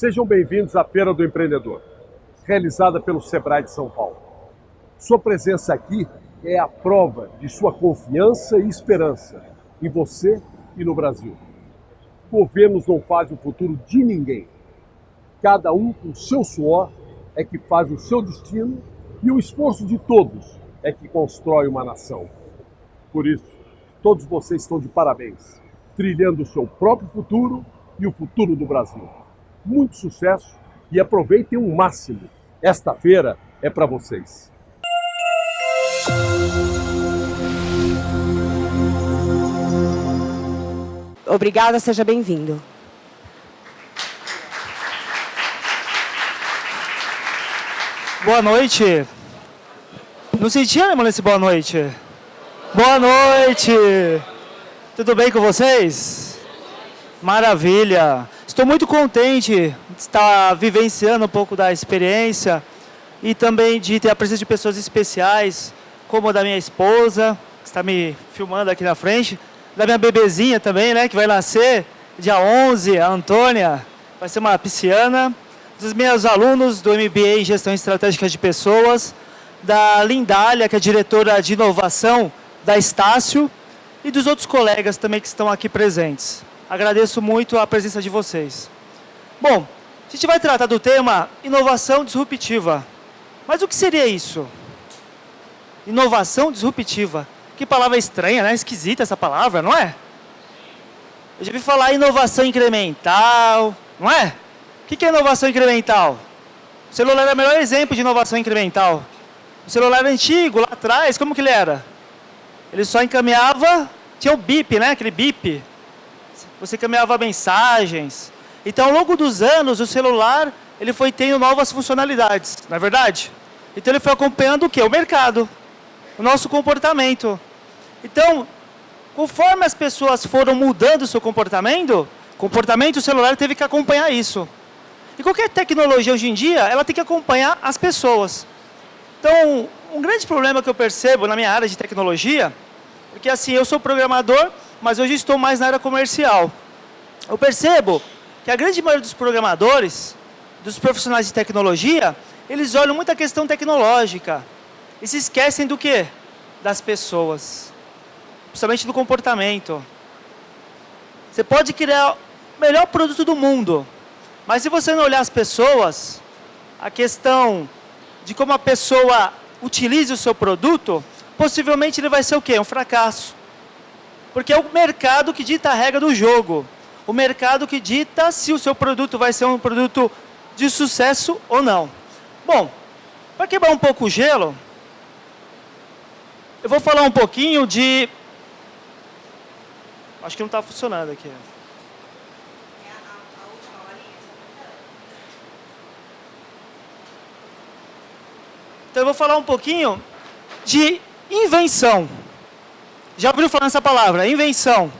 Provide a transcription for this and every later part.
Sejam bem-vindos à Feira do Empreendedor, realizada pelo Sebrae de São Paulo. Sua presença aqui é a prova de sua confiança e esperança em você e no Brasil. Governos não fazem o futuro de ninguém. Cada um com o seu suor é que faz o seu destino e o esforço de todos é que constrói uma nação. Por isso, todos vocês estão de parabéns, trilhando o seu próprio futuro e o futuro do Brasil. Muito sucesso e aproveitem o máximo. Esta feira é para vocês. Obrigada, seja bem-vindo. Boa noite. Não senti ânimo nesse boa noite. Boa noite. Tudo bem com vocês? Maravilha. Estou muito contente de estar vivenciando um pouco da experiência e também de ter a presença de pessoas especiais, como a da minha esposa, que está me filmando aqui na frente, da minha bebezinha também, né, que vai nascer dia 11, a Antônia, vai ser uma pisciana, dos meus alunos do MBA em Gestão Estratégica de Pessoas, da Lindália, que é diretora de inovação da Estácio, e dos outros colegas também que estão aqui presentes. Agradeço muito a presença de vocês. Bom, a gente vai tratar do tema inovação disruptiva. Mas o que seria isso? Inovação disruptiva. Que palavra estranha, né? Esquisita essa palavra, não é? Eu já ouvi falar inovação incremental, não é? O que é inovação incremental? O celular é o melhor exemplo de inovação incremental. O celular antigo, lá atrás, como que ele era? Ele só encaminhava, tinha o bip, né? Aquele bip. Você encaminhava mensagens. Então, ao longo dos anos, o celular ele foi tendo novas funcionalidades, não é verdade? Então, ele foi acompanhando o quê? O mercado, o nosso comportamento. Então, conforme as pessoas foram mudando o seu comportamento, o celular teve que acompanhar isso. E qualquer tecnologia hoje em dia, ela tem que acompanhar as pessoas. Então, um grande problema que eu percebo na minha área de tecnologia, porque assim, eu sou programador, mas hoje estou mais na área comercial. Eu percebo que a grande maioria dos programadores, dos profissionais de tecnologia, eles olham muito a questão tecnológica e se esquecem do quê? Das pessoas, principalmente do comportamento. Você pode criar o melhor produto do mundo, mas se você não olhar as pessoas, a questão de como a pessoa utiliza o seu produto, possivelmente ele vai ser o quê? Um fracasso. Porque é o mercado que dita a regra do jogo. O mercado que dita se o seu produto vai ser um produto de sucesso ou não. Bom, para quebrar um pouco o gelo, eu vou falar um pouquinho de... Acho que não está funcionando aqui. Então eu vou falar um pouquinho de invenção. Já ouviram falar nessa palavra? Invenção.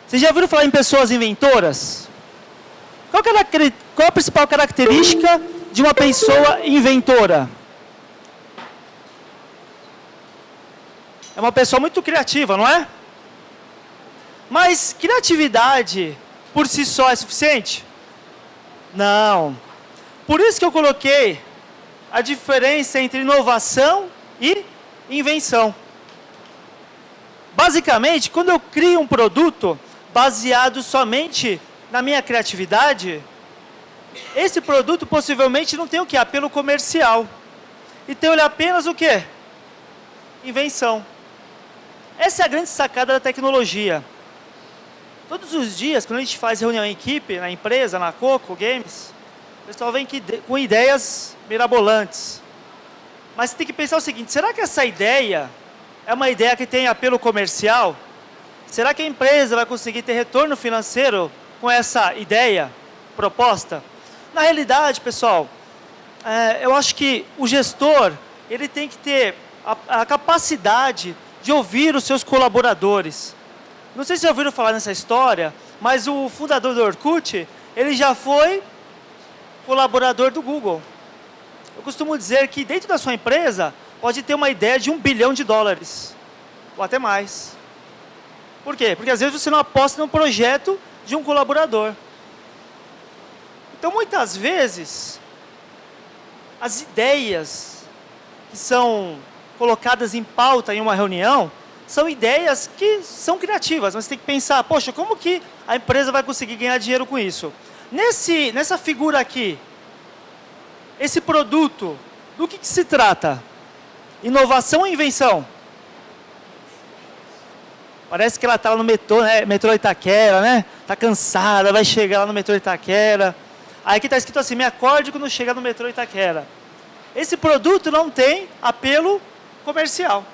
Vocês já ouviram falar em pessoas inventoras? Qual a principal característica de uma pessoa inventora? É uma pessoa muito criativa, não é? Mas criatividade por si só é suficiente? Não. Por isso que eu coloquei a diferença entre inovação e invenção. Basicamente, quando eu crio um produto baseado somente na minha criatividade, esse produto possivelmente não tem o quê? Apelo comercial. Então ele é apenas o quê? Invenção. Essa é a grande sacada da tecnologia. Todos os dias, quando a gente faz reunião em equipe, na empresa, na Coco Games, o pessoal vem com ideias mirabolantes. Mas você tem que pensar o seguinte, será que essa ideia é uma ideia que tem apelo comercial? Será que a empresa vai conseguir ter retorno financeiro com essa ideia proposta? Na realidade, pessoal, eu acho que o gestor ele tem que ter a capacidade de ouvir os seus colaboradores. Não sei se já ouviram falar nessa história, mas o fundador do Orkut, ele já foi colaborador do Google. Eu costumo dizer que dentro da sua empresa pode ter uma ideia de $1 bilhão, ou até mais. Por quê? Porque às vezes você não aposta num projeto de um colaborador. Então, muitas vezes, as ideias que são colocadas em pauta em uma reunião são ideias que são criativas, mas você tem que pensar, poxa, como que a empresa vai conseguir ganhar dinheiro com isso? Nessa figura aqui, esse produto, do que se trata? Inovação ou invenção? Parece que ela está lá no metrô, né? Metrô Itaquera, né? Está cansada, vai chegar lá no metrô Itaquera. Aí aqui está escrito assim, me acorde quando chegar no metrô Itaquera. Esse produto não tem apelo comercial.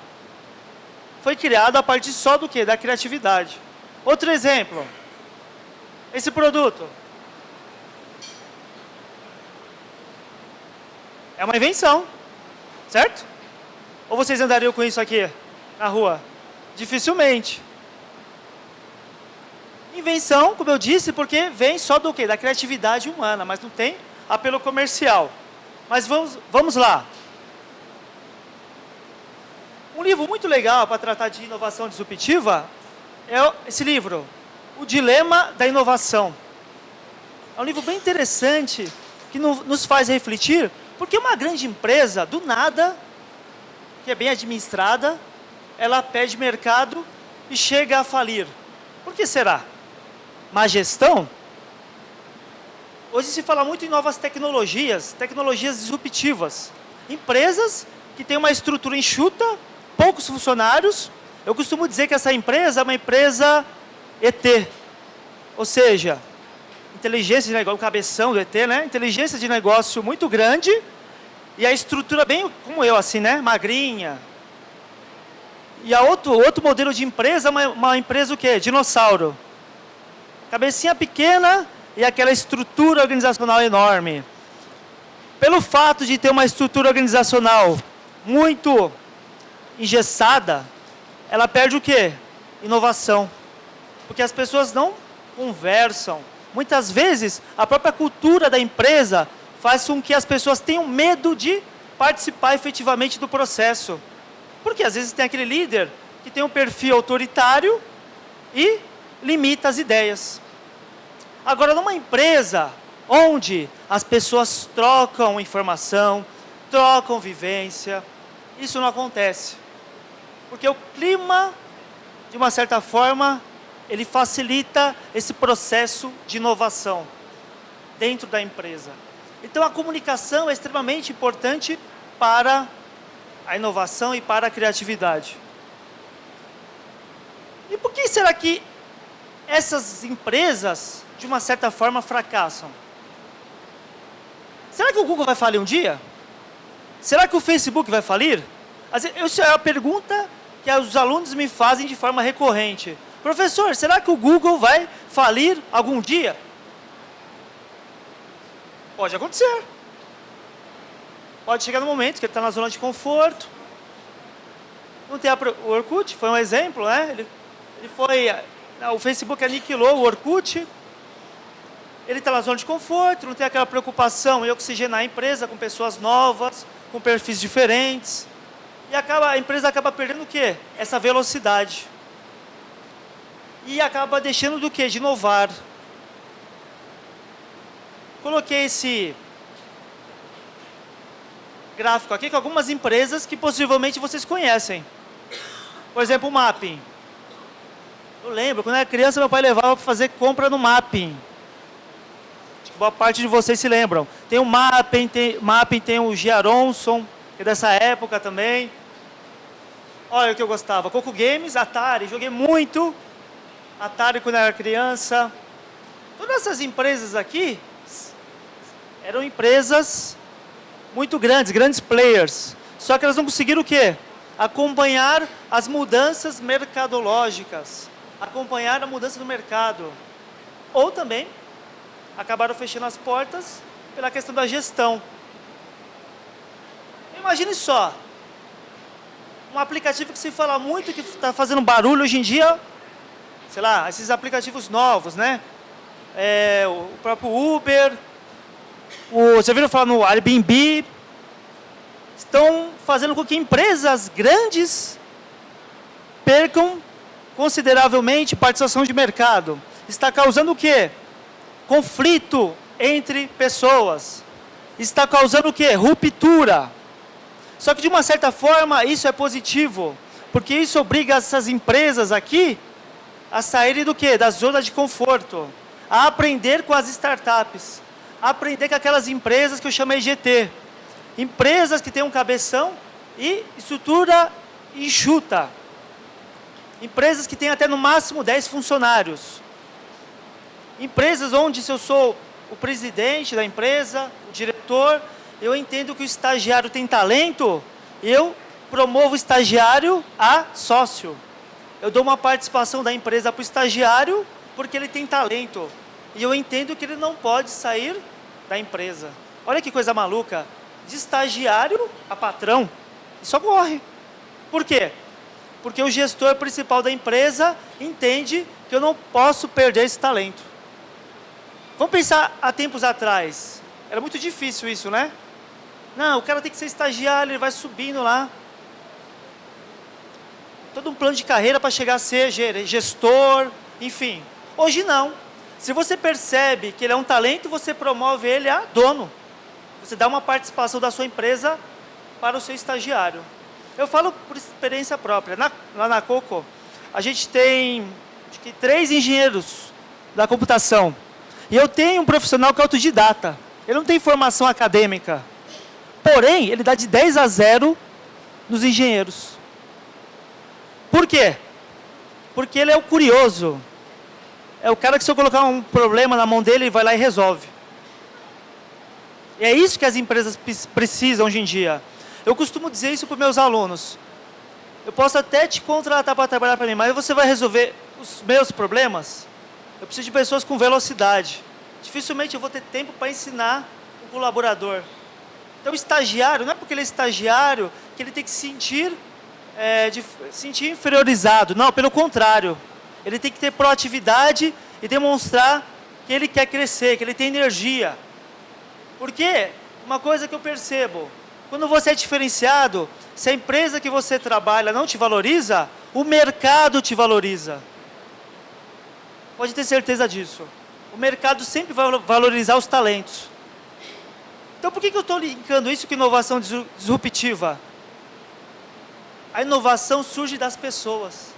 Foi criado a partir só do quê? Da criatividade. Outro exemplo. Esse produto é uma invenção, certo? Ou vocês andariam com isso aqui na rua? Dificilmente. Invenção, como eu disse, porque vem só do quê? Da criatividade humana, mas não tem apelo comercial. Mas vamos lá. Um livro muito legal para tratar de inovação disruptiva é esse livro, O Dilema da Inovação. É um livro bem interessante que nos faz refletir, porque uma grande empresa, do nada, que é bem administrada, ela perde mercado e chega a falir. Por que será? Má gestão? Hoje se fala muito em novas tecnologias disruptivas. Empresas que têm uma estrutura enxuta, poucos funcionários. Eu costumo dizer que essa empresa é uma empresa ET. Ou seja, inteligência de negócio, o cabeção do ET, né? Inteligência de negócio muito grande e a estrutura bem como eu, assim, né? Magrinha. E a outro modelo de empresa, uma empresa o quê? Dinossauro. Cabecinha pequena e aquela estrutura organizacional enorme. Pelo fato de ter uma estrutura organizacional muito engessada, ela perde o quê? Inovação. Porque as pessoas não conversam. Muitas vezes, a própria cultura da empresa faz com que as pessoas tenham medo de participar efetivamente do processo. Porque às vezes tem aquele líder que tem um perfil autoritário e limita as ideias. Agora, numa empresa onde as pessoas trocam informação, trocam vivência, isso não acontece. Porque o clima, de uma certa forma, ele facilita esse processo de inovação dentro da empresa. Então, a comunicação é extremamente importante para a inovação e para a criatividade. E por que será que essas empresas, de uma certa forma, fracassam? Será que o Google vai falir um dia? Será que o Facebook vai falir? Essa é a pergunta que os alunos me fazem de forma recorrente. Professor, será que o Google vai falir algum dia? Pode acontecer. Pode chegar no momento que ele está na zona de conforto. Não tem o Orkut, foi um exemplo, né? O Facebook aniquilou o Orkut. Ele está na zona de conforto, não tem aquela preocupação em oxigenar a empresa com pessoas novas, com perfis diferentes. E a empresa acaba perdendo o quê? Essa velocidade. E acaba deixando do quê? De inovar. Coloquei esse gráfico aqui com algumas empresas que possivelmente vocês conhecem. Por exemplo, o Mapping. Eu lembro, quando eu era criança, meu pai levava para fazer compra no Mapping. Acho que boa parte de vocês se lembram. Tem o Mapping, tem o G. Aronson, que é dessa época também. Olha o que eu gostava. Coco Games, Atari, joguei muito Atari quando eu era criança. Todas essas empresas aqui eram empresas muito grandes players. Só que elas não conseguiram o quê? Acompanhar as mudanças mercadológicas. Acompanhar a mudança do mercado. Ou também acabaram fechando as portas pela questão da gestão. Imagine só. Um aplicativo que se fala muito, que está fazendo barulho hoje em dia, sei lá, esses aplicativos novos, né? O próprio Uber, você viram falar no Airbnb, estão fazendo com que empresas grandes percam consideravelmente participação de mercado. Está causando o quê? Conflito entre pessoas. Está causando o quê? Ruptura. Só que de uma certa forma isso é positivo, porque isso obriga essas empresas aqui a saírem do quê? Da zona de conforto, a aprender com as startups, a aprender com aquelas empresas que eu chamei GT. Empresas que têm um cabeção e estrutura enxuta. Empresas que têm até no máximo 10 funcionários. Empresas onde, se eu sou o presidente da empresa, o diretor, eu entendo que o estagiário tem talento, eu promovo o estagiário a sócio. Eu dou uma participação da empresa para o estagiário porque ele tem talento. E eu entendo que ele não pode sair da empresa. Olha que coisa maluca. De estagiário a patrão, isso ocorre. Por quê? Porque o gestor principal da empresa entende que eu não posso perder esse talento. Vamos pensar há tempos atrás. Era muito difícil isso, né? Não, o cara tem que ser estagiário, ele vai subindo lá. Todo um plano de carreira para chegar a ser gestor, enfim. Hoje não. Se você percebe que ele é um talento, você promove ele a dono. Você dá uma participação da sua empresa para o seu estagiário. Eu falo por experiência própria. Lá na Coco, a gente tem acho que 3 engenheiros da computação. E eu tenho um profissional que é autodidata. Ele não tem formação acadêmica. Porém, ele dá de 10 a 0 nos engenheiros. Por quê? Porque ele é o curioso. É o cara que, se eu colocar um problema na mão dele, ele vai lá e resolve. E é isso que as empresas precisam hoje em dia. Eu costumo dizer isso para os meus alunos. Eu posso até te contratar para trabalhar para mim, mas você vai resolver os meus problemas? Eu preciso de pessoas com velocidade. Dificilmente eu vou ter tempo para ensinar o colaborador. Então, o estagiário, não é porque ele é estagiário que ele tem que se sentir inferiorizado. Não, pelo contrário. Ele tem que ter proatividade e demonstrar que ele quer crescer, que ele tem energia. Porque uma coisa que eu percebo, quando você é diferenciado, se a empresa que você trabalha não te valoriza, o mercado te valoriza. Pode ter certeza disso. O mercado sempre vai valorizar os talentos. Então, por que eu estou linkando isso com inovação disruptiva? A inovação surge das pessoas.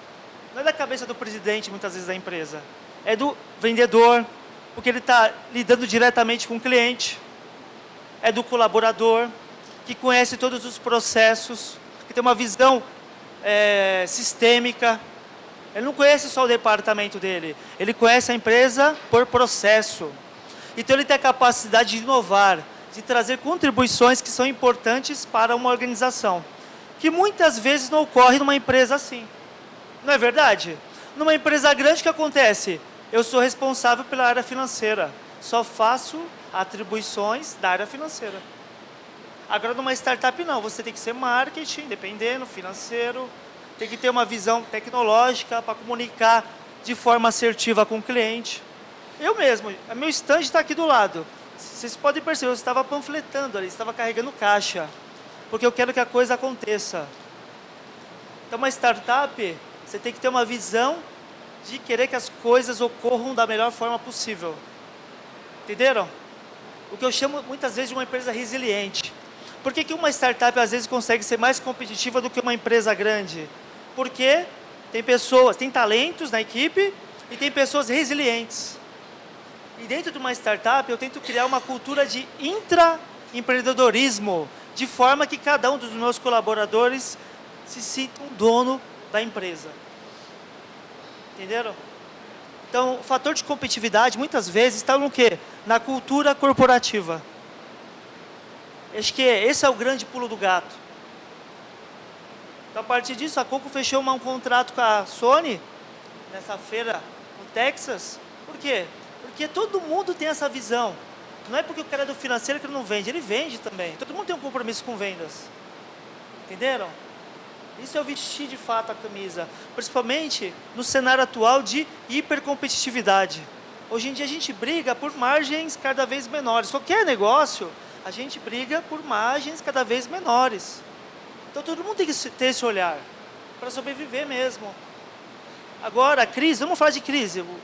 Não é da cabeça do presidente, muitas vezes, da empresa. É do vendedor, porque ele está lidando diretamente com o cliente. É do colaborador, que conhece todos os processos, que tem uma visão sistêmica. Ele não conhece só o departamento dele, ele conhece a empresa por processo. Então, ele tem a capacidade de inovar, de trazer contribuições que são importantes para uma organização, que muitas vezes não ocorre numa empresa assim. Não é verdade? Numa empresa grande, o que acontece? Eu sou responsável pela área financeira, só faço atribuições da área financeira. Agora, numa startup, não. Você tem que ser marketing, dependendo, financeiro, tem que ter uma visão tecnológica para comunicar de forma assertiva com o cliente. Eu mesmo, meu stand está aqui do lado. Vocês podem perceber, eu estava panfletando ali, estava carregando caixa, porque eu quero que a coisa aconteça. Então, uma startup, você tem que ter uma visão de querer que as coisas ocorram da melhor forma possível. Entenderam? O que eu chamo muitas vezes de uma empresa resiliente. Por que uma startup às vezes consegue ser mais competitiva do que uma empresa grande? Porque tem talentos na equipe e tem pessoas resilientes. E dentro de uma startup eu tento criar uma cultura de intraempreendedorismo, de forma que cada um dos meus colaboradores se sinta um dono da empresa. Entenderam? Então, o fator de competitividade, muitas vezes, está no quê? Na cultura corporativa. Acho que esse é o grande pulo do gato. Então, a partir disso, a Coco fechou um contrato com a Sony, nessa feira no Texas. Por quê? Porque todo mundo tem essa visão. Não é porque o cara é do financeiro que ele não vende, ele vende também. Todo mundo tem um compromisso com vendas. Entenderam? Isso é o vestir de fato a camisa, principalmente no cenário atual de hipercompetitividade. Hoje em dia a gente briga por margens cada vez menores. Qualquer negócio, a gente briga por margens cada vez menores. Então todo mundo tem que ter esse olhar para sobreviver mesmo. Agora, a crise, vamos falar de crise. O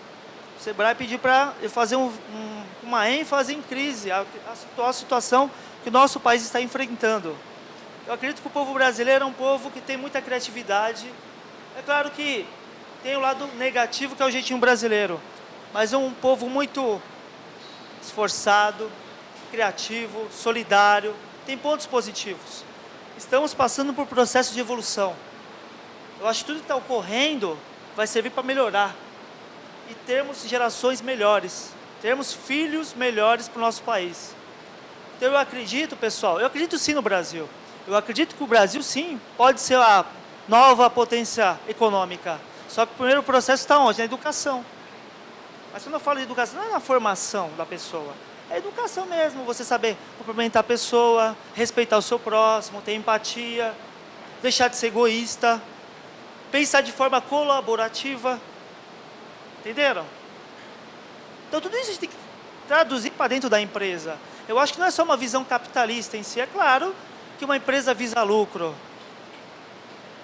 Sebrae pediu para eu fazer com uma ênfase em crise, a atual situação que o nosso país está enfrentando. Eu acredito que o povo brasileiro é um povo que tem muita criatividade. É claro que tem o lado negativo, que é o jeitinho brasileiro, mas é um povo muito esforçado, criativo, solidário, tem pontos positivos. Estamos passando por um processo de evolução. Eu acho que tudo que está ocorrendo vai servir para melhorar e termos gerações melhores, termos filhos melhores para o nosso país. Então eu acredito, pessoal, eu acredito sim no Brasil. Eu acredito que o Brasil, sim, pode ser a nova potência econômica. Só que o primeiro processo está onde? Na educação. Mas quando eu falo de educação, não é na formação da pessoa. É educação mesmo, você saber cumprimentar a pessoa, respeitar o seu próximo, ter empatia, deixar de ser egoísta, pensar de forma colaborativa. Entenderam? Então tudo isso a gente tem que traduzir para dentro da empresa. Eu acho que não é só uma visão capitalista em si. É claro que uma empresa visa lucro.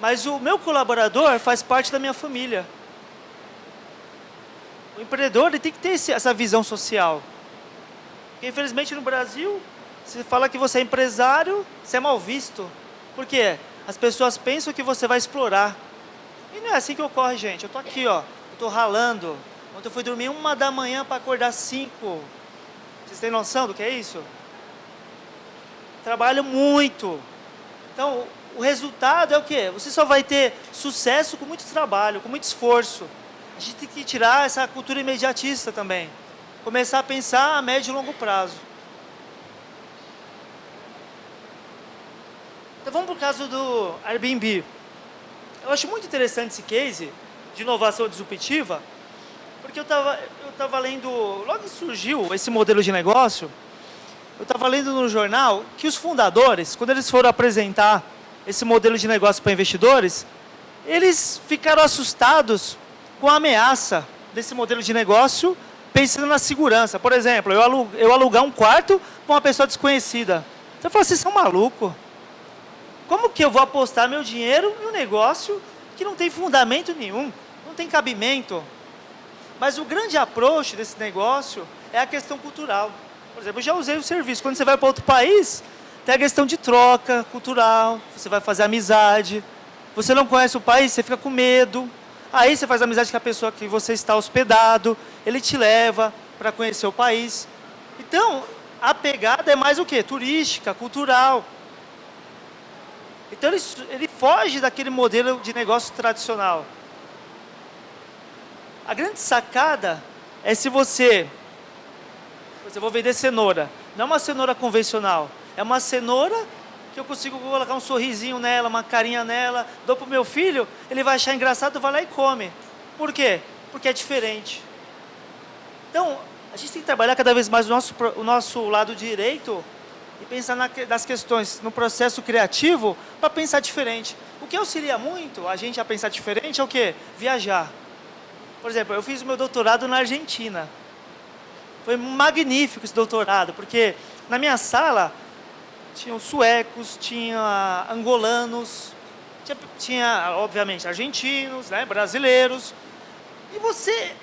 Mas o meu colaborador faz parte da minha família. O empreendedor ele tem que ter essa visão social. Porque, infelizmente, no Brasil, se fala que você é empresário, você é mal visto. Por quê? As pessoas pensam que você vai explorar. E não é assim que ocorre, gente. Eu estou aqui, ó, eu estou ralando. Ontem eu fui dormir 1 da manhã para acordar 5. Vocês têm noção do que é isso? Trabalho muito. Então, o resultado é o quê? Você só vai ter sucesso com muito trabalho, com muito esforço. A gente tem que tirar essa cultura imediatista também. Começar a pensar a médio e longo prazo. Então vamos para o caso do Airbnb. Eu acho muito interessante esse case de inovação disruptiva, porque eu estava lendo, logo que surgiu esse modelo de negócio, eu estava lendo no jornal que os fundadores, quando eles foram apresentar esse modelo de negócio para investidores, eles ficaram assustados com a ameaça desse modelo de negócio, pensando na segurança. Por exemplo, eu alugar um quarto para uma pessoa desconhecida. Você fala, vocês são malucos. Como que eu vou apostar meu dinheiro em um negócio que não tem fundamento nenhum, não tem cabimento? Mas o grande approach desse negócio é a questão cultural. Por exemplo, eu já usei o serviço. Quando você vai para outro país, tem a questão de troca cultural, você vai fazer amizade. Você não conhece o país, você fica com medo. Aí você faz amizade com a pessoa que você está hospedado, ele te leva para conhecer o país. Então, a pegada é mais o quê? Turística, cultural. Então, ele foge daquele modelo de negócio tradicional. A grande sacada é se você vou vender cenoura. Não é uma cenoura convencional, é uma cenoura que eu consigo colocar um sorrisinho nela, uma carinha nela, dou para o meu filho, ele vai achar engraçado, vai lá e come. Por quê? Porque é diferente. Então, a gente tem que trabalhar cada vez mais o nosso lado direito e pensar nas questões, no processo criativo, para pensar diferente. O que auxilia muito a gente a pensar diferente é o quê? Viajar. Por exemplo, eu fiz o meu doutorado na Argentina. Foi magnífico esse doutorado, porque na minha sala tinham suecos, tinha angolanos, tinha obviamente, argentinos, né, brasileiros. E você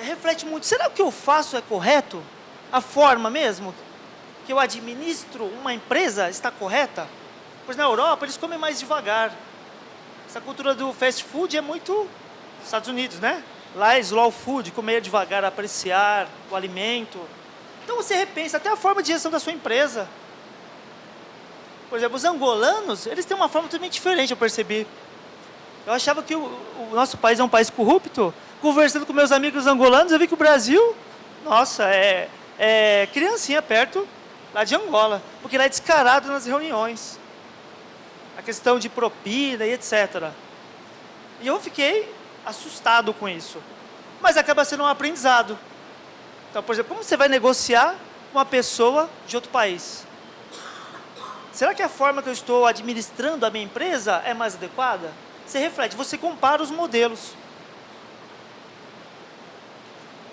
reflete muito, será que o que eu faço é correto? A forma mesmo que eu administro uma empresa está correta? Pois na Europa eles comem mais devagar. Essa cultura do fast food é muito Estados Unidos, né? Lá é slow food, comer devagar, apreciar o alimento. Então você repensa até a forma de gestão da sua empresa. Por exemplo, os angolanos, eles têm uma forma totalmente diferente, eu percebi. Eu achava que o nosso país é um país corrupto. Conversando com meus amigos angolanos, eu vi que o Brasil, nossa, é criancinha perto lá de Angola. Porque lá é descarado nas reuniões. A questão de propina e etc. E eu fiquei assustado com isso. Mas acaba sendo um aprendizado. Então, por exemplo, como você vai negociar com uma pessoa de outro país? Será que a forma que eu estou administrando a minha empresa é mais adequada? Você reflete, você compara os modelos.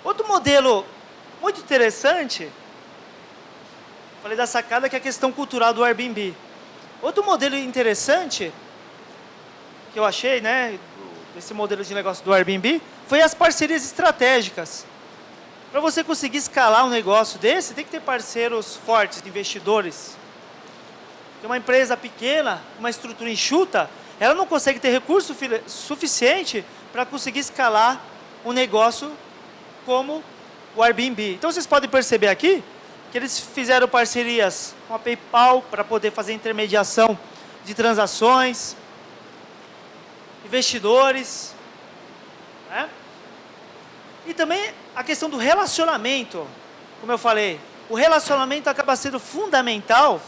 Outro modelo muito interessante, falei da sacada, que é a questão cultural do Airbnb. Outro modelo interessante que eu achei, né, esse modelo de negócio do Airbnb, foi as parcerias estratégicas. Para você conseguir escalar um negócio desse, tem que ter parceiros fortes, investidores. Porque uma empresa pequena, uma estrutura enxuta, ela não consegue ter recurso suficiente para conseguir escalar um negócio como o Airbnb. Então vocês podem perceber aqui que eles fizeram parcerias com a PayPal para poder fazer intermediação de transações, investidores, né? E também a questão do relacionamento, como eu falei, o relacionamento acaba sendo fundamental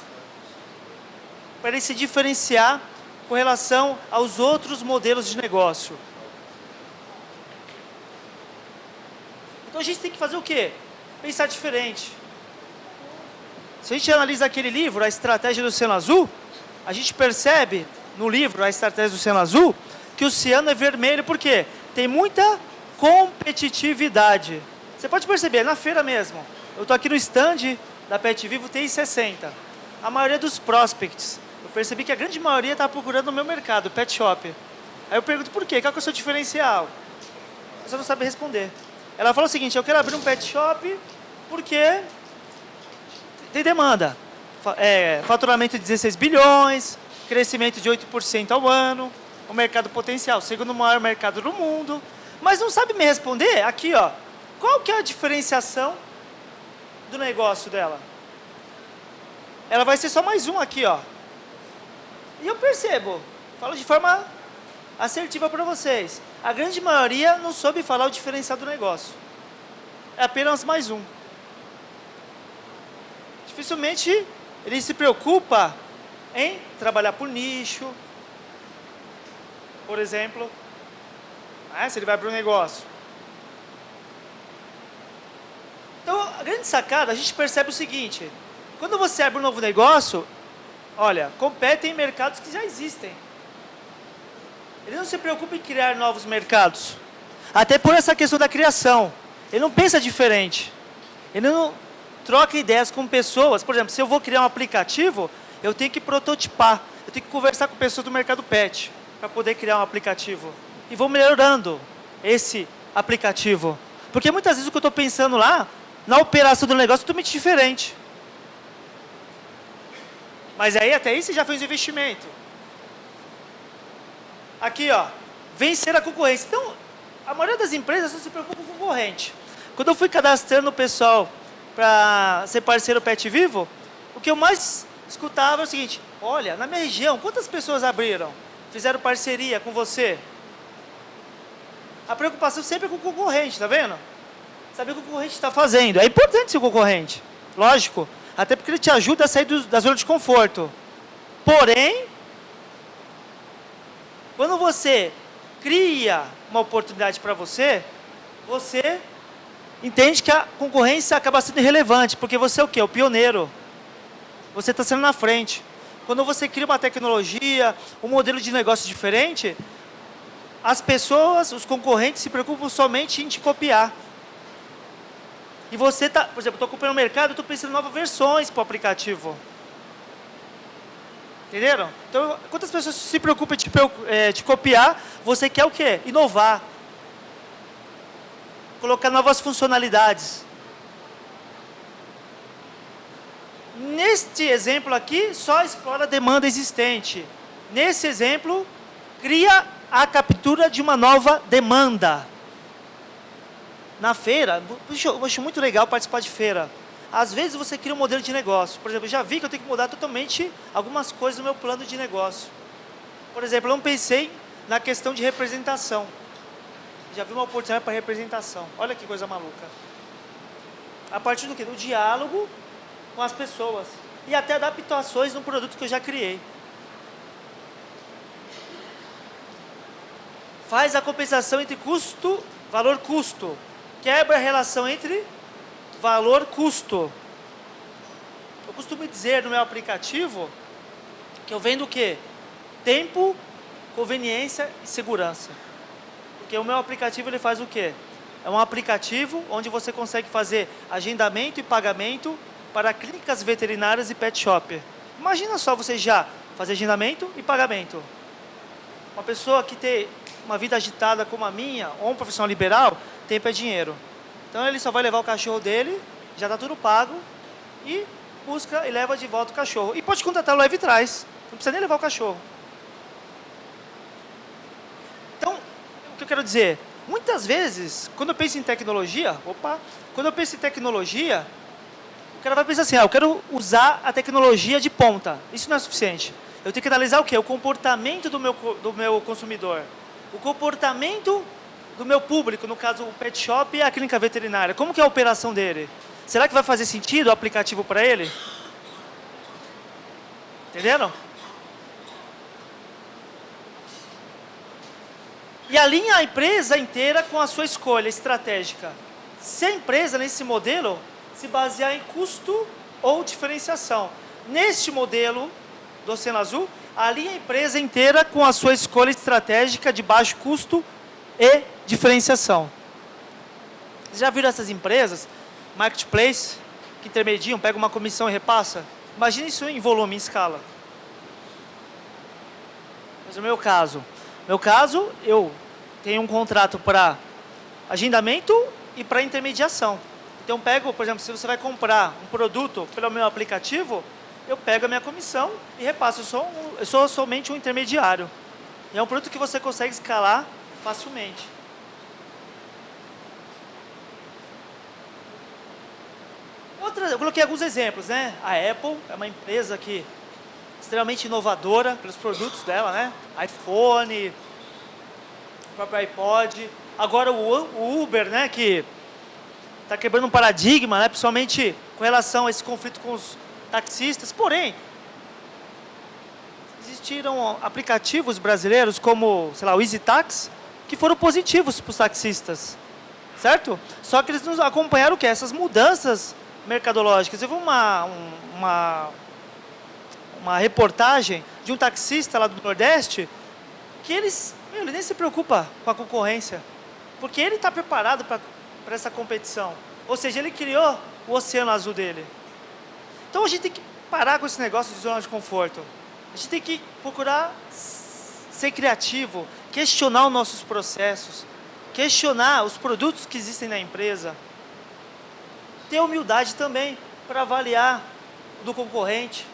para ele se diferenciar com relação aos outros modelos de negócio. Então a gente tem que fazer o quê? Pensar diferente. Se a gente analisa aquele livro, A Estratégia do Oceano Azul, a gente percebe no livro, A Estratégia do Oceano Azul, que o oceano é vermelho, por quê? Tem muita competitividade. Você pode perceber, na feira mesmo. Eu estou aqui no stand da Pet Vivo TI60. A maioria dos prospects, eu percebi que a grande maioria está procurando no meu mercado, pet shop. Aí eu pergunto por quê? Qual que é o seu diferencial? Você não sabe responder. Ela falou o seguinte, eu quero abrir um pet shop porque tem demanda. Faturamento de 16 bilhões, crescimento de 8% ao ano, o mercado potencial, segundo maior mercado do mundo. Mas não sabe me responder, aqui ó, qual que é a diferenciação do negócio dela? Ela vai ser só mais um aqui, ó. E eu percebo, falo de forma assertiva para vocês, a grande maioria não soube falar o diferencial do negócio. É apenas mais um. Dificilmente ele se preocupa em trabalhar por nicho, por exemplo, se ele vai abrir um negócio. Então, a grande sacada, a gente percebe o seguinte, quando você abre um novo negócio, olha, compete em mercados que já existem. Ele não se preocupa em criar novos mercados. Até por essa questão da criação. Ele não pensa diferente. Ele não troca ideias com pessoas. Por exemplo, se eu vou criar um aplicativo, eu tenho que prototipar. Eu tenho que conversar com pessoas do mercado pet para poder criar um aplicativo. E vou melhorando esse aplicativo. Porque muitas vezes o que eu estou pensando lá, na operação do negócio, é totalmente diferente. Mas aí, até aí, você já fez um investimento. Aqui, ó, vencer a concorrência. Então, a maioria das empresas só se preocupa com o concorrente. Quando eu fui cadastrando o pessoal para ser parceiro Pet Vivo, o que eu mais escutava é o seguinte, olha, na minha região, quantas pessoas abriram, fizeram parceria com você? A preocupação sempre é com o concorrente, tá vendo? Saber o que o concorrente está fazendo. É importante ser o concorrente, lógico. Até porque ele te ajuda a sair da zona de conforto. Porém, quando você cria uma oportunidade para você, você entende que a concorrência acaba sendo irrelevante, porque você é o quê? O pioneiro. Você está sendo na frente. Quando você cria uma tecnologia, um modelo de negócio diferente, as pessoas, os concorrentes se preocupam somente em te copiar. E você está, por exemplo, estou acompanhando o mercado, estou pensando em novas versões para o aplicativo. Entenderam? Então, quantas pessoas se preocupam em te copiar, você quer o quê? Inovar. Colocar novas funcionalidades. Neste exemplo aqui, só explora a demanda existente. Nesse exemplo, cria a captura de uma nova demanda. Na feira, eu acho muito legal participar de feira. Às vezes você cria um modelo de negócio. Por exemplo, eu já vi que eu tenho que mudar totalmente algumas coisas no meu plano de negócio. Por exemplo, eu não pensei na questão de representação. Já vi uma oportunidade para representação. Olha que coisa maluca. A partir do quê? Do diálogo com as pessoas. E até adaptações no produto que eu já criei. Faz a compensação entre custo, valor-custo. Quebra a relação entre valor-custo. Eu costumo dizer no meu aplicativo que eu vendo o quê? Tempo, conveniência e segurança. Porque o meu aplicativo ele faz o quê? É um aplicativo onde você consegue fazer agendamento e pagamento para clínicas veterinárias e pet shop. Imagina só você já fazer agendamento e pagamento. Uma pessoa que tem uma vida agitada como a minha, ou um profissional liberal, tempo é dinheiro. Então ele só vai levar o cachorro dele, já está tudo pago, e busca e leva de volta o cachorro. E pode contratar o leve e traz, não precisa nem levar o cachorro. Então, o que eu quero dizer? Muitas vezes, quando eu penso em tecnologia, o cara vai pensar assim, eu quero usar a tecnologia de ponta. Isso não é suficiente. Eu tenho que analisar o quê? O comportamento do meu consumidor. O comportamento do meu público, no caso o pet shop e a clínica veterinária. Como que é a operação dele? Será que vai fazer sentido o aplicativo para ele? Entenderam? E alinha a empresa inteira com a sua escolha estratégica. Se a empresa, nesse modelo, se basear em custo ou diferenciação. Neste modelo do Oceano Azul, alinha a empresa inteira com a sua escolha estratégica de baixo custo e diferenciação. Vocês já viram essas empresas, marketplace, que intermediam, pega uma comissão e repassa? Imagina isso em volume, em escala. Mas no meu caso, eu tenho um contrato para agendamento e para intermediação. Então, pego, por exemplo, se você vai comprar um produto pelo meu aplicativo, eu pego a minha comissão e repasso. Eu sou somente um intermediário. E é um produto que você consegue escalar facilmente. Eu coloquei alguns exemplos, né? A Apple é uma empresa que extremamente inovadora pelos produtos dela, né? iPhone, o próprio iPod. Agora o Uber, né? Que está quebrando um paradigma, né? Principalmente com relação a esse conflito com os taxistas. Porém, existiram aplicativos brasileiros como, sei lá, o EasyTax, que foram positivos para os taxistas, certo? Só que eles nos acompanharam o quê? Essas mudanças mercadológicas. Eu vi uma reportagem de um taxista lá do Nordeste que ele nem se preocupa com a concorrência, porque ele está preparado para essa competição. Ou seja, ele criou o Oceano Azul dele. Então a gente tem que parar com esse negócio de zona de conforto. A gente tem que procurar ser criativo, questionar os nossos processos, questionar os produtos que existem na empresa. Ter humildade também para avaliar do concorrente.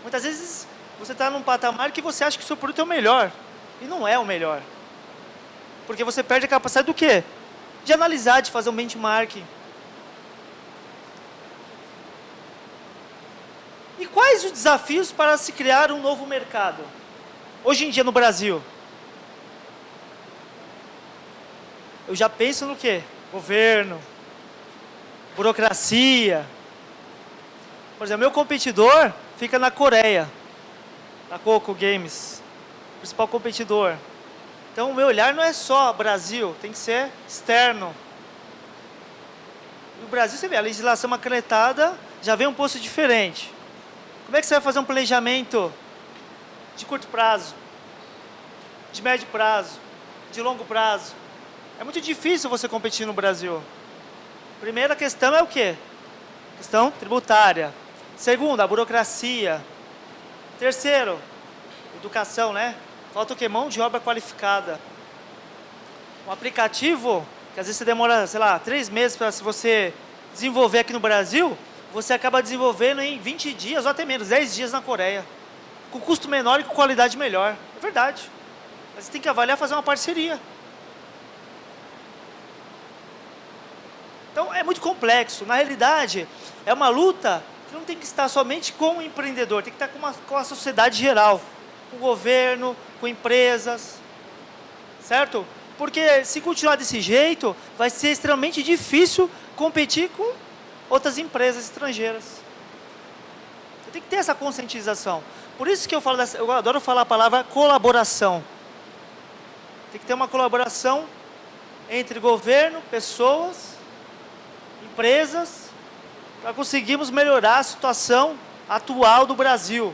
Muitas vezes você está num patamar que você acha que o seu produto é o melhor. E não é o melhor. Porque você perde a capacidade do quê? De analisar, de fazer um benchmarking. E quais os desafios para se criar um novo mercado? Hoje em dia no Brasil. Eu já penso no quê? Governo, burocracia. Por exemplo, meu competidor fica na Coreia, na Coco Games, principal competidor. Então o meu olhar não é só Brasil, tem que ser externo. No Brasil você vê, a legislação macanetada já vem um posto diferente. Como é que você vai fazer um planejamento de curto prazo, de médio prazo, de longo prazo? É muito difícil você competir no Brasil. Primeira questão é o quê? Questão tributária. Segunda, a burocracia. Terceiro, educação, né? Falta o quê? Mão de obra qualificada. Um aplicativo, que às vezes você demora, sei lá, 3 meses para se você desenvolver aqui no Brasil, você acaba desenvolvendo em 20 dias ou até menos, 10 dias na Coreia. Com custo menor e com qualidade melhor. É verdade. Mas você tem que avaliar fazer uma parceria. Então é muito complexo. Na realidade, é uma luta que não tem que estar somente com o empreendedor, tem que estar com a sociedade geral, com o governo, com empresas, certo? Porque se continuar desse jeito, vai ser extremamente difícil competir com outras empresas estrangeiras. Você tem que ter essa conscientização. Por isso que eu adoro falar a palavra colaboração. Tem que ter uma colaboração entre governo, pessoas, empresas, para conseguirmos melhorar a situação atual do Brasil.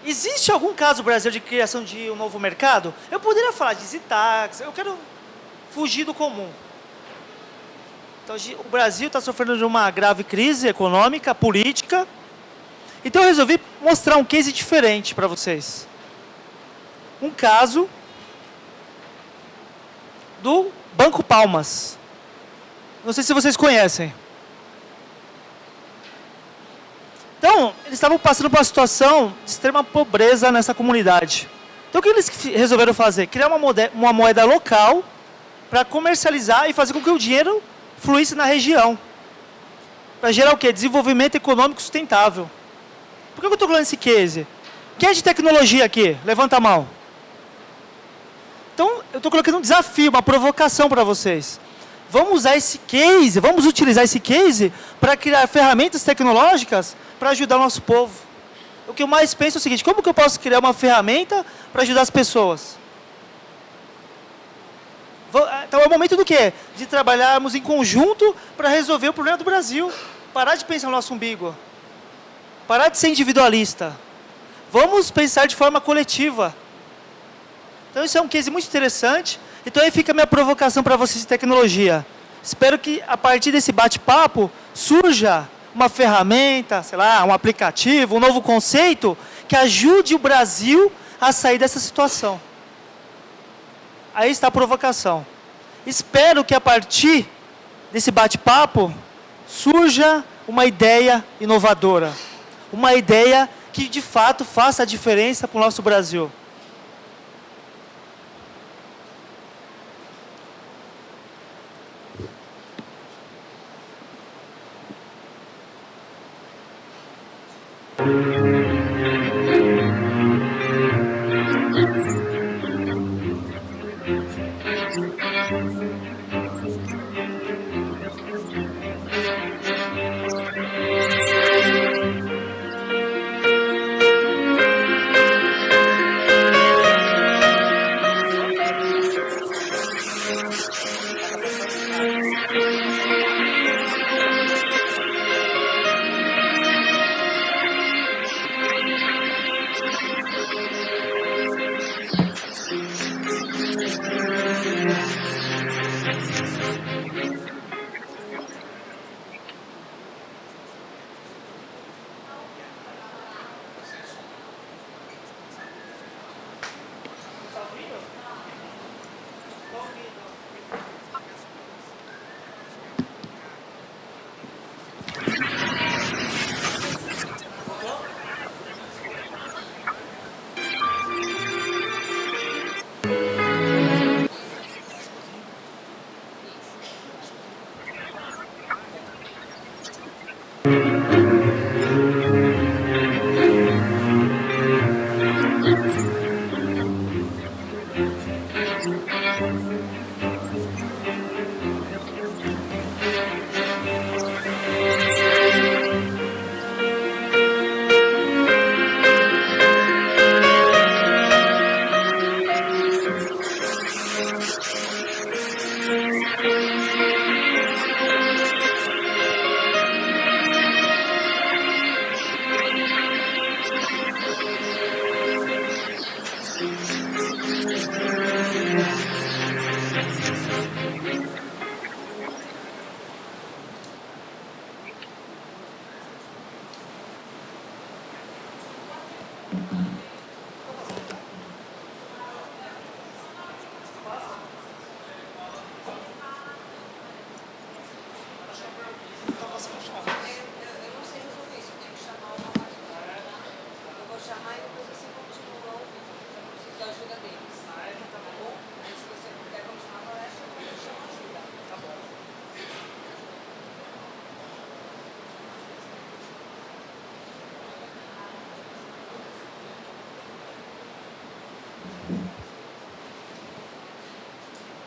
Existe algum caso brasileiro de criação de um novo mercado? Eu poderia falar de EasyTax, eu quero fugir do comum. Então, o Brasil está sofrendo de uma grave crise econômica, política. Então eu resolvi mostrar um case diferente para vocês. Um caso do Banco Palmas. Não sei se vocês conhecem. Então, eles estavam passando por uma situação de extrema pobreza nessa comunidade. Então, o que eles resolveram fazer? Criar uma moeda local para comercializar e fazer com que o dinheiro fluísse na região. Para gerar o quê? Desenvolvimento econômico sustentável. Por que eu estou falando esse case? Quem é de tecnologia aqui? Levanta a mão. Então, eu estou colocando um desafio, uma provocação para vocês. Vamos usar esse case, vamos utilizar esse case para criar ferramentas tecnológicas para ajudar o nosso povo. O que eu mais penso é o seguinte: como que eu posso criar uma ferramenta para ajudar as pessoas? Então é o momento do quê? De trabalharmos em conjunto para resolver o problema do Brasil. Parar de pensar no nosso umbigo. Parar de ser individualista. Vamos pensar de forma coletiva. Então isso é um case muito interessante. Então aí fica a minha provocação para vocês de tecnologia. Espero que a partir desse bate-papo surja uma ferramenta, sei lá, um aplicativo, um novo conceito que ajude o Brasil a sair dessa situação. Aí está a provocação. Espero que a partir desse bate-papo surja uma ideia inovadora. Uma ideia que de fato faça a diferença para o nosso Brasil.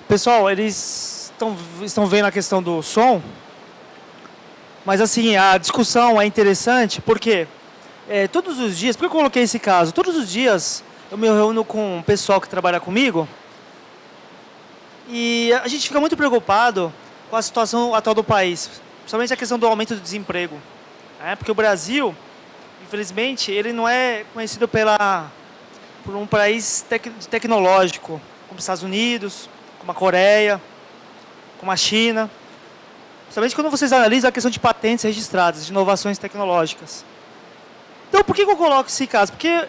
Pessoal, eles estão vendo a questão do som, mas assim, a discussão é interessante porque todos os dias, por que eu coloquei esse caso? Todos os dias eu me reúno com o pessoal que trabalha comigo e a gente fica muito preocupado com a situação atual do país, principalmente a questão do aumento do desemprego. Porque o Brasil, infelizmente, ele não é conhecido por um país tecnológico, como os Estados Unidos, como a Coreia, como a China. Principalmente quando vocês analisam a questão de patentes registradas, de inovações tecnológicas. Então, por que eu coloco esse caso? Porque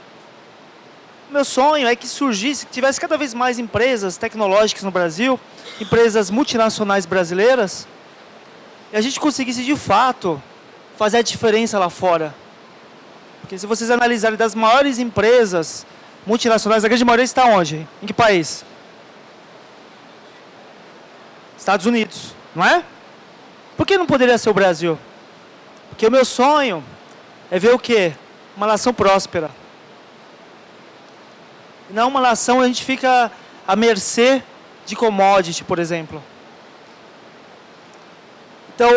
meu sonho é que surgisse, que tivesse cada vez mais empresas tecnológicas no Brasil, empresas multinacionais brasileiras, e a gente conseguisse de fato fazer a diferença lá fora. Porque se vocês analisarem das maiores empresas multinacionais, a grande maioria está onde? Em que país? Estados Unidos, não é? Por que não poderia ser o Brasil? Porque o meu sonho é ver o quê? Uma nação próspera. Não uma nação onde a gente fica à mercê de commodity, por exemplo. Então,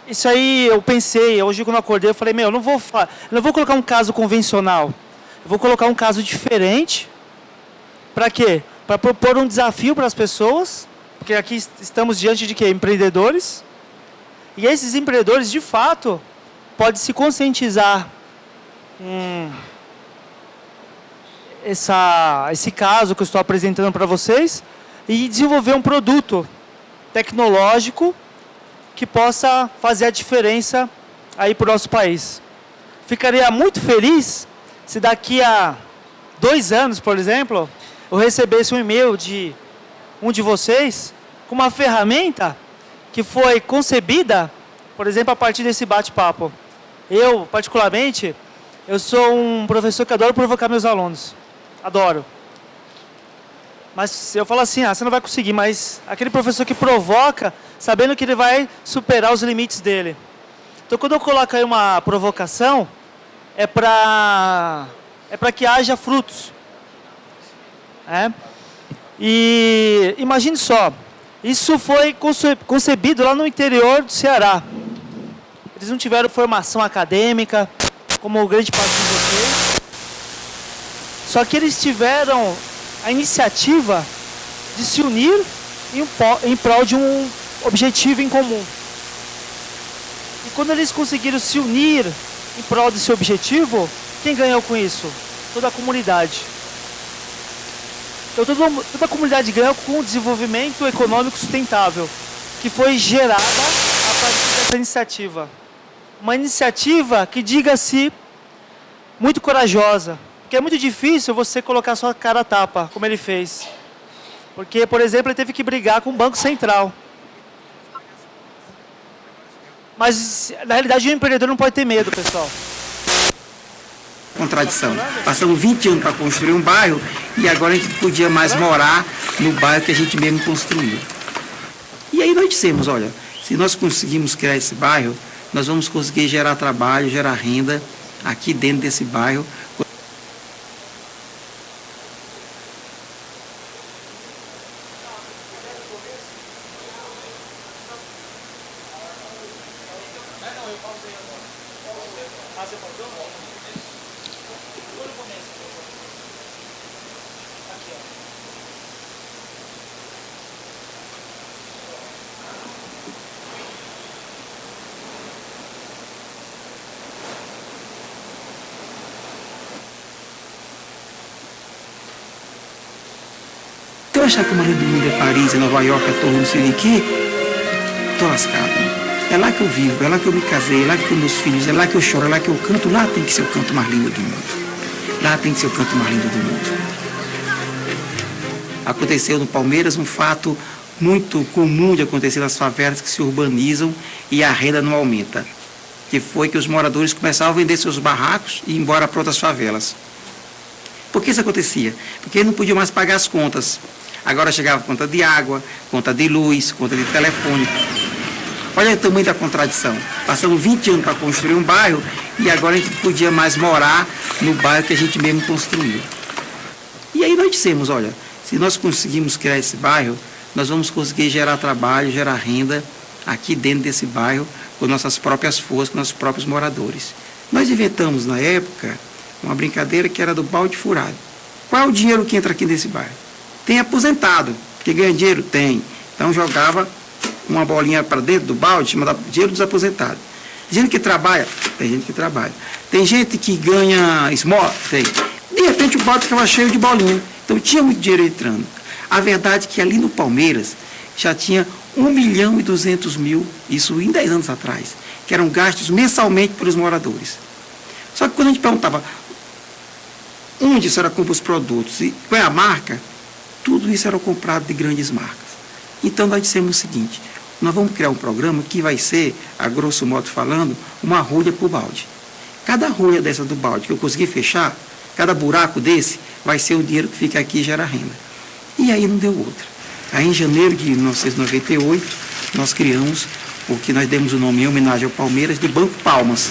isso aí eu pensei, hoje quando eu acordei, eu falei, eu não vou colocar um caso convencional. Eu vou colocar um caso diferente. Para quê? Para propor um desafio para as pessoas, porque aqui estamos diante de quê? Empreendedores. E esses empreendedores, de fato, podem se conscientizar esse caso que eu estou apresentando para vocês e desenvolver um produto tecnológico que possa fazer a diferença aí para o nosso país. Ficaria muito feliz se daqui a 2 anos, por exemplo, eu recebesse um e-mail de um de vocês com uma ferramenta que foi concebida, por exemplo, a partir desse bate-papo. Eu, particularmente, eu sou um professor que adoro provocar meus alunos. Adoro. Mas eu falo assim, você não vai conseguir, mas aquele professor que provoca, sabendo que ele vai superar os limites dele. Então, quando eu coloco aí uma provocação, é para que haja frutos. E imagine só, isso foi concebido lá no interior do Ceará. Eles não tiveram formação acadêmica, como grande parte de vocês. Só que eles tiveram a iniciativa de se unir em prol de um objetivo em comum. E quando eles conseguiram se unir em prol desse objetivo, quem ganhou com isso? Toda a comunidade. Então toda a comunidade ganhou com o desenvolvimento econômico sustentável, que foi gerada a partir dessa iniciativa. Uma iniciativa que, diga-se, muito corajosa. Porque é muito difícil você colocar sua cara a tapa, como ele fez. Porque, por exemplo, ele teve que brigar com o Banco Central. Mas, na realidade, o empreendedor não pode ter medo, pessoal. Contradição. Passamos 20 anos para construir um bairro e agora a gente não podia mais morar no bairro que a gente mesmo construiu. E aí nós dissemos, olha, se nós conseguimos criar esse bairro, nós vamos conseguir gerar trabalho, gerar renda aqui dentro desse bairro. Se eu achar que o marido do mundo é Paris, é Nova York, é Torre, não sei de quê, tô lascado. É lá que eu vivo, é lá que eu me casei, é lá que tenho meus filhos, é lá que eu choro, é lá que eu canto. Lá tem que ser o canto mais lindo do mundo. Lá tem que ser o canto mais lindo do mundo. Aconteceu no Palmeiras um fato muito comum de acontecer nas favelas que se urbanizam e a renda não aumenta. Que foi que os moradores começaram a vender seus barracos e ir embora para outras favelas. Por que isso acontecia? Porque eles não podiam mais pagar as contas. Agora chegava conta de água, conta de luz, conta de telefone. Olha o tamanho da contradição. Passamos 20 anos para construir um bairro e agora a gente não podia mais morar no bairro que a gente mesmo construiu. E aí nós dissemos, olha, se nós conseguimos criar esse bairro, nós vamos conseguir gerar trabalho, gerar renda aqui dentro desse bairro com nossas próprias forças, com nossos próprios moradores. Nós inventamos na época uma brincadeira que era do balde furado. Qual é o dinheiro que entra aqui nesse bairro? Tem aposentado, que ganha dinheiro? Tem. Então jogava uma bolinha para dentro do balde, chamada dinheiro dos aposentados. Gente que trabalha? Tem gente que trabalha. Tem gente que ganha esmola? Tem. De repente o balde ficava cheio de bolinha. Então tinha muito dinheiro entrando. A verdade é que ali no Palmeiras já tinha 1.200.000, isso em 10 anos atrás, que eram gastos mensalmente pelos moradores. Só que quando a gente perguntava, onde a senhora compra os produtos e qual é a marca, tudo isso era comprado de grandes marcas. Então nós dissemos o seguinte, nós vamos criar um programa que vai ser, a grosso modo falando, uma rolha por balde. Cada rolha dessa do balde que eu conseguir fechar, cada buraco desse, vai ser o dinheiro que fica aqui e gera renda. E aí não deu outra. Aí em janeiro de 1998, nós criamos o que nós demos o nome em homenagem ao Palmeiras de Banco Palmas.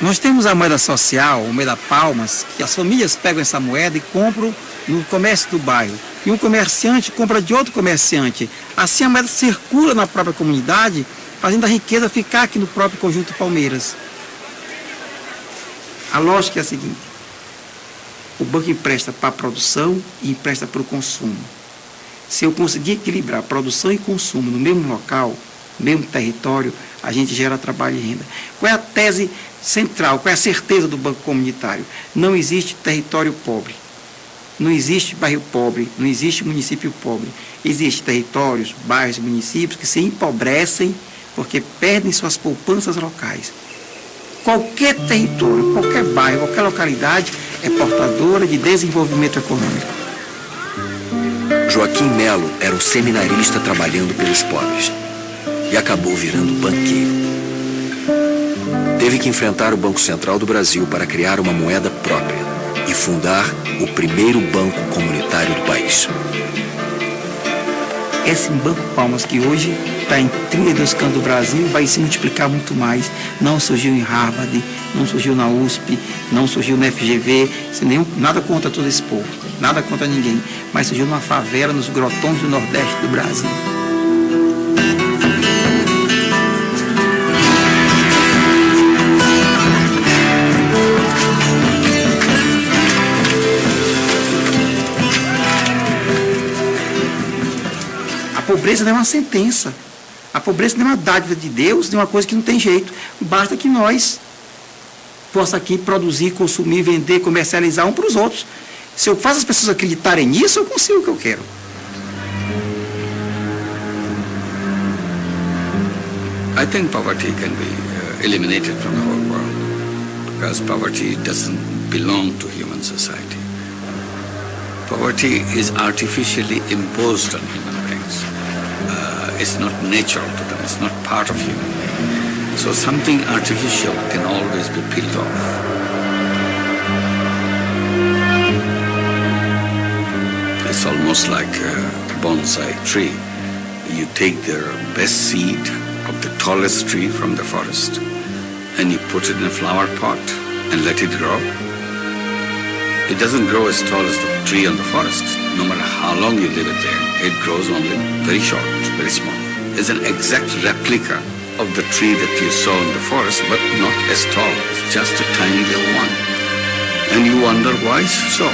Nós temos a moeda social, a moeda Palmas, que as famílias pegam essa moeda e compram no comércio do bairro. E um comerciante compra de outro comerciante. Assim a moeda circula na própria comunidade, fazendo a riqueza ficar aqui no próprio conjunto Palmeiras. A lógica é a seguinte, o banco empresta para a produção e empresta para o consumo. Se eu conseguir equilibrar produção e consumo no mesmo local, no mesmo território, a gente gera trabalho e renda. Qual é a tese central, qual é a certeza do Banco Comunitário? Não existe território pobre, não existe bairro pobre, não existe município pobre. Existem territórios, bairros, municípios que se empobrecem porque perdem suas poupanças locais. Qualquer território, qualquer bairro, qualquer localidade é portadora de desenvolvimento econômico. Joaquim Melo era um seminarista trabalhando pelos pobres e acabou virando banqueiro. Teve que enfrentar o Banco Central do Brasil para criar uma moeda própria e fundar o primeiro banco comunitário do país. Esse Banco Palmas, que hoje está em 32 cantos do Brasil, vai se multiplicar muito mais. Não surgiu em Harvard, não surgiu na USP, não surgiu na FGV, nada contra todo esse povo, nada contra ninguém, mas surgiu numa favela, nos grotões do Nordeste do Brasil. A pobreza não é uma sentença. A pobreza não é uma dádiva de Deus, não é uma coisa que não tem jeito. Basta que nós possa aqui produzir, consumir, vender, comercializar um para os outros. Se eu faço as pessoas acreditarem nisso, eu consigo o que eu quero. I think poverty can be eliminated from the whole world because poverty doesn't belong to human society. Poverty is artificially imposed on human beings. It's not natural to them, it's not part of human being. So something artificial can always be peeled off. It's almost like a bonsai tree. You take the best seed of the tallest tree from the forest and you put it in a flower pot and let it grow. It doesn't grow as tall as the tree on the forest. No matter how long you leave it there, it grows only very short, very small. It's an exact replica of the tree that you saw in the forest, but not as tall. It's just a tiny little one. And you wonder why so?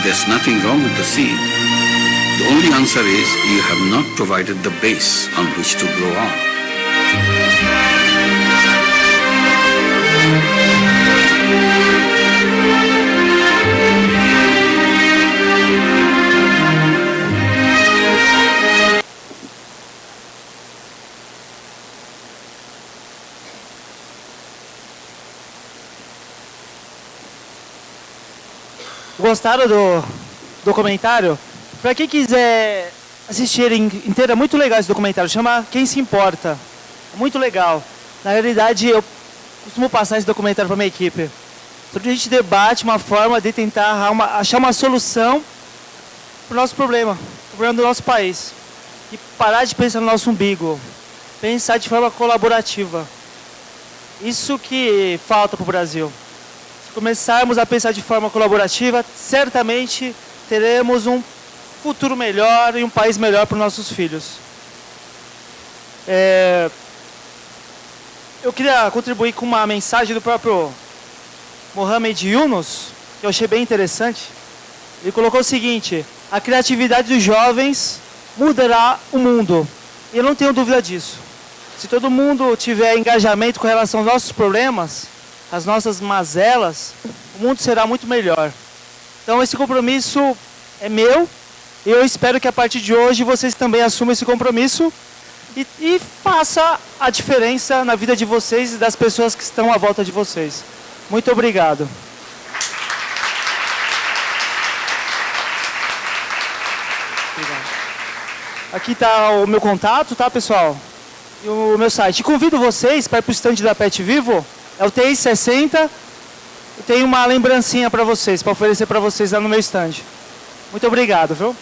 There's nothing wrong with the seed. The only answer is you have not provided the base on which to grow on. Gostaram do documentário? Para quem quiser assistir inteiro, é muito legal esse documentário. Chama Quem Se Importa. É muito legal. Na realidade, eu costumo passar esse documentário para minha equipe. Todo dia a gente debate uma forma de tentar achar uma solução para o nosso problema, o problema do nosso país. E parar de pensar no nosso umbigo. Pensar de forma colaborativa. Isso que falta para o Brasil. Se começarmos a pensar de forma colaborativa, certamente teremos um futuro melhor e um país melhor para os nossos filhos. Eu queria contribuir com uma mensagem do próprio Mohamed Yunus, que eu achei bem interessante. Ele colocou o seguinte: a criatividade dos jovens mudará o mundo. E eu não tenho dúvida disso. Se todo mundo tiver engajamento com relação aos nossos problemas, as nossas mazelas, o mundo será muito melhor. Então esse compromisso é meu e eu espero que a partir de hoje vocês também assumam esse compromisso e faça a diferença na vida de vocês e das pessoas que estão à volta de vocês. Muito obrigado. Aqui está o meu contato, tá, pessoal? E o meu site. E convido vocês para ir para o stand da Pet Vivo, é o TI 60. Tem uma lembrancinha para vocês, para oferecer para vocês lá no meu stand. Muito obrigado, viu?